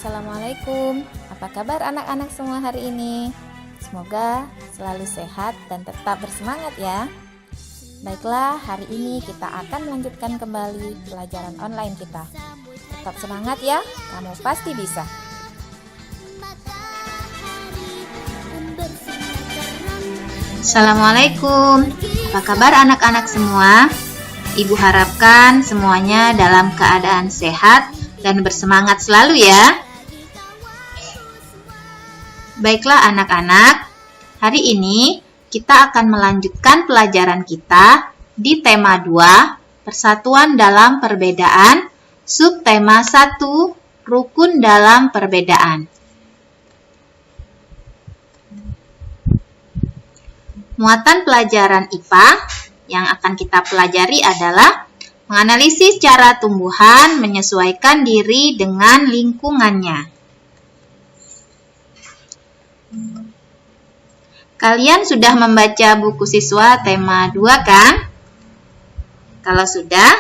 Assalamualaikum. Apa kabar anak-anak semua hari ini? Semoga selalu sehat dan tetap bersemangat ya. Baiklah, hari ini kita akan melanjutkan kembali pelajaran online kita. Tetap semangat ya, kamu pasti bisa. Assalamualaikum. Apa kabar anak-anak semua? Ibu harapkan semuanya dalam keadaan sehat dan bersemangat selalu ya. Baiklah anak-anak, hari ini kita akan melanjutkan pelajaran kita di tema 2, Persatuan dalam Perbedaan, subtema 1, Rukun dalam Perbedaan. Muatan pelajaran IPA yang akan kita pelajari adalah menganalisis cara tumbuhan menyesuaikan diri dengan lingkungannya. Kalian sudah membaca buku siswa tema 2 kan? Kalau sudah,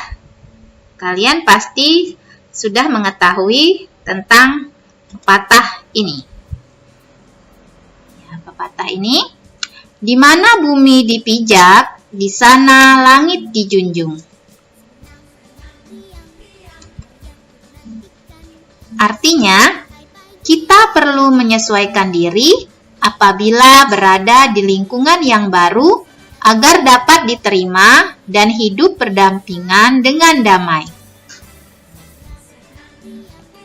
kalian pasti sudah mengetahui tentang pepatah ini. Ya, pepatah ini, di mana bumi dipijak, di sana langit dijunjung. Artinya, kita perlu menyesuaikan diri apabila berada di lingkungan yang baru agar dapat diterima dan hidup berdampingan dengan damai.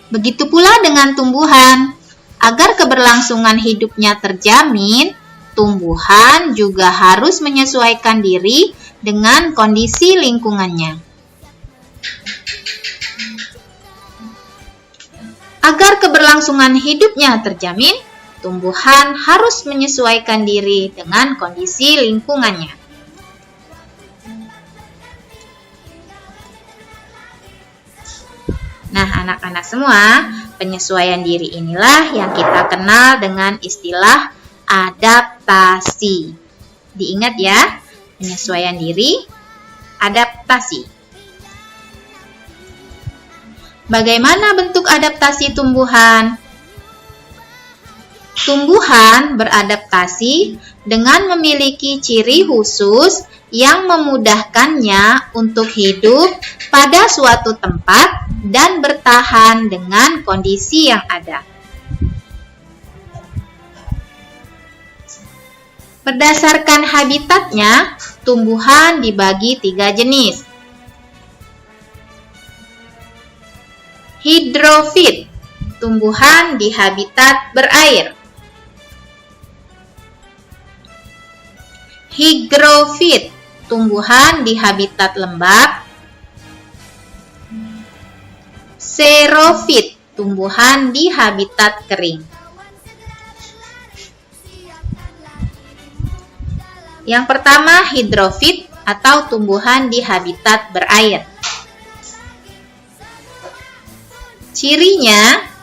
Begitu pula dengan tumbuhan. Agar keberlangsungan hidupnya terjamin, tumbuhan juga harus menyesuaikan diri dengan kondisi lingkungannya. Agar keberlangsungan hidupnya terjamin, tumbuhan harus menyesuaikan diri dengan kondisi lingkungannya. Nah, anak-anak semua, penyesuaian diri inilah yang kita kenal dengan istilah adaptasi. Diingat ya, penyesuaian diri, adaptasi. Bagaimana bentuk adaptasi tumbuhan? Tumbuhan beradaptasi dengan memiliki ciri khusus yang memudahkannya untuk hidup pada suatu tempat dan bertahan dengan kondisi yang ada. Berdasarkan habitatnya, tumbuhan dibagi 3 jenis. Hidrofit, tumbuhan di habitat berair. Higrofit, tumbuhan di habitat lembab. Xerofit, tumbuhan di habitat kering. Yang pertama, hidrofit atau tumbuhan di habitat berair. Cirinya,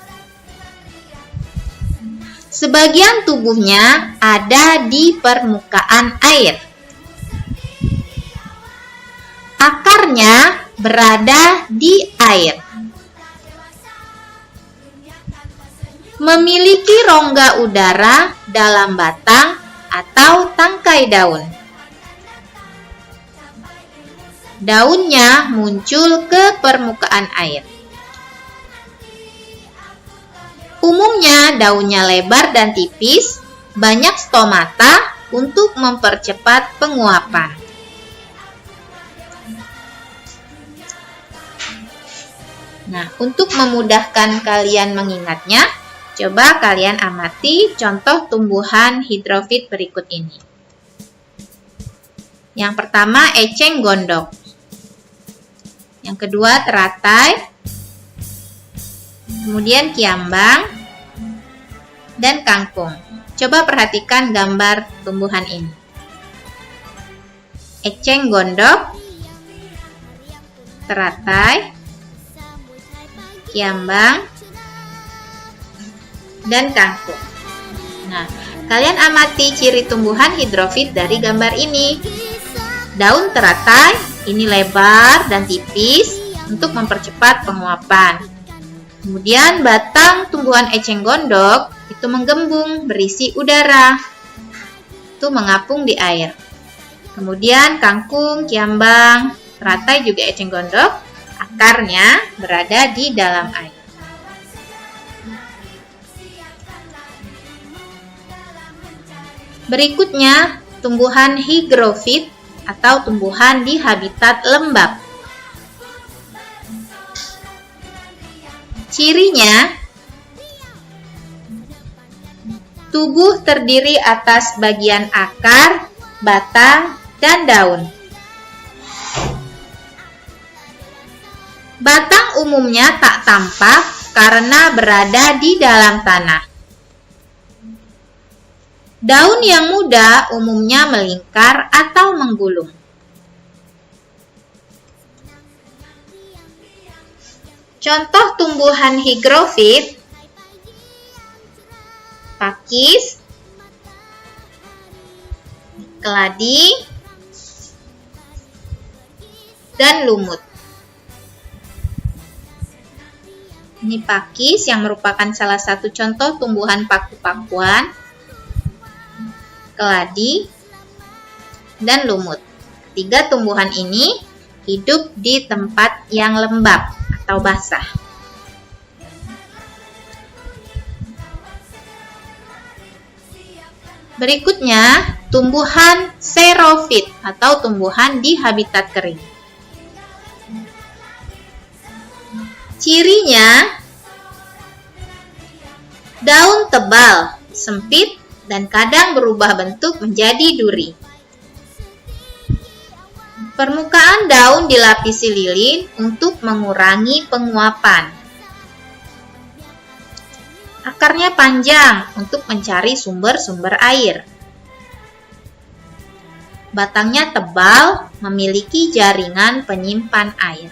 sebagian tubuhnya ada di permukaan air. Akarnya berada di air. Memiliki rongga udara dalam batang atau tangkai daun. Daunnya muncul ke permukaan air. Umumnya daunnya lebar dan tipis, banyak stomata untuk mempercepat penguapan. Nah, untuk memudahkan kalian mengingatnya, coba kalian amati contoh tumbuhan hidrofit berikut ini. Yang pertama, eceng gondok. Yang kedua, teratai. Kemudian kiambang dan kangkung. Coba perhatikan gambar tumbuhan ini. Eceng gondok, teratai, kiambang, dan kangkung. Nah, kalian amati ciri tumbuhan hidrofit dari gambar ini. Daun teratai ini lebar dan tipis untuk mempercepat penguapan. Kemudian batang tumbuhan eceng gondok itu menggembung berisi udara. Itu mengapung di air. Kemudian kangkung, kiambang, teratai juga eceng gondok, akarnya berada di dalam air. Berikutnya, tumbuhan higrofit atau tumbuhan di habitat lembab. Cirinya, tubuh terdiri atas bagian akar, batang, dan daun. Batang umumnya tak tampak karena berada di dalam tanah. Daun yang muda umumnya melingkar atau menggulung. Contoh tumbuhan higrofit: pakis, keladi, dan lumut. Ini pakis yang merupakan salah satu contoh tumbuhan paku-pakuan, keladi, dan lumut. Tiga tumbuhan ini hidup di tempat yang lembab atau basah. Berikutnya, tumbuhan xerofit atau tumbuhan di habitat kering. Cirinya, daun tebal, sempit, dan kadang berubah bentuk menjadi duri. Permukaan daun dilapisi lilin untuk mengurangi penguapan. Akarnya panjang untuk mencari sumber-sumber air. Batangnya tebal, memiliki jaringan penyimpan air.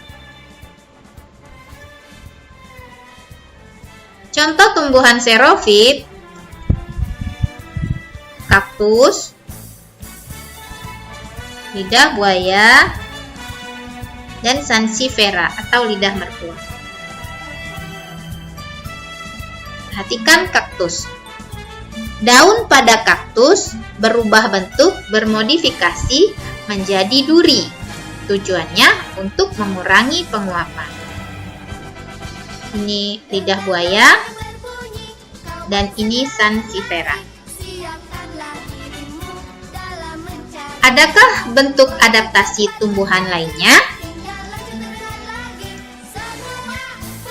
Contoh tumbuhan xerofit: kaktus, lidah buaya, dan sansevieria atau lidah mertua. Perhatikan kaktus. Daun pada kaktus berubah bentuk, bermodifikasi menjadi duri. Tujuannya untuk mengurangi penguapan. Ini lidah buaya, dan ini sansevieria. Adakah bentuk adaptasi tumbuhan lainnya?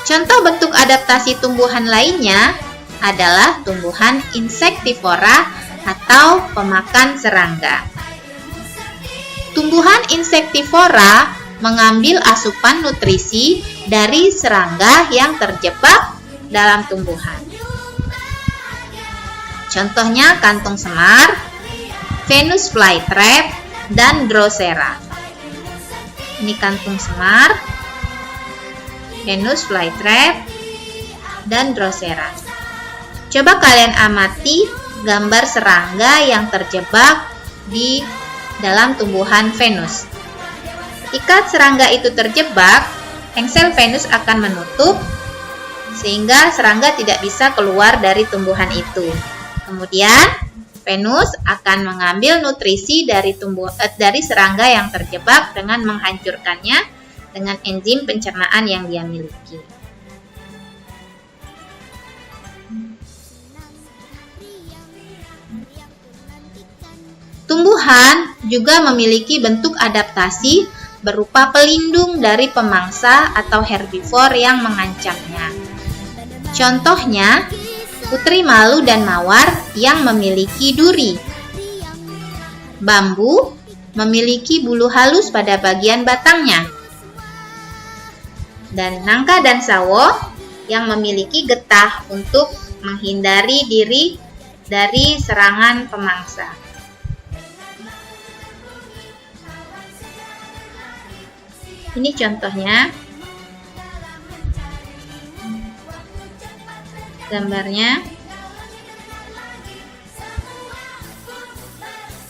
Contoh bentuk adaptasi tumbuhan lainnya adalah tumbuhan insektivora atau pemakan serangga. Tumbuhan insektivora mengambil asupan nutrisi dari serangga yang terjebak dalam tumbuhan. Contohnya kantung semar, Venus flytrap, dan Drosera. Ini kantung semar, Venus flytrap, dan Drosera. Coba kalian amati gambar serangga yang terjebak di dalam tumbuhan Venus. Jika serangga itu terjebak, engsel Venus akan menutup sehingga serangga tidak bisa keluar dari tumbuhan itu. Kemudian Venus akan mengambil nutrisi dari serangga yang terjebak dengan menghancurkannya dengan enzim pencernaan yang dia miliki. Tumbuhan juga memiliki bentuk adaptasi berupa pelindung dari pemangsa atau herbivor yang mengancamnya. Contohnya, putri malu dan mawar yang memiliki duri. Bambu memiliki bulu halus pada bagian batangnya. Dan nangka dan sawo yang memiliki getah untuk menghindari diri dari serangan pemangsa. Ini contohnya. Gambarnya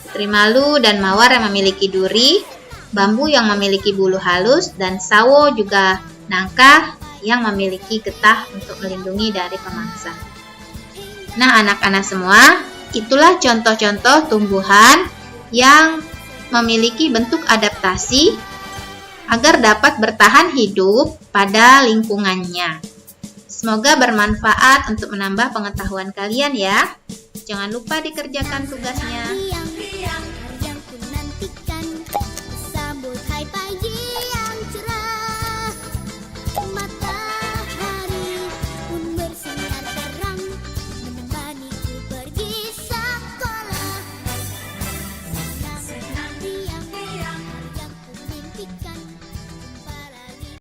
putri malu dan mawar yang memiliki duri, bambu yang memiliki bulu halus, dan sawo juga nangka yang memiliki getah untuk melindungi dari pemangsa. Nah, anak-anak semua, itulah contoh-contoh tumbuhan yang memiliki bentuk adaptasi agar dapat bertahan hidup pada lingkungannya. Semoga bermanfaat untuk menambah pengetahuan kalian ya. Jangan lupa dikerjakan tugasnya.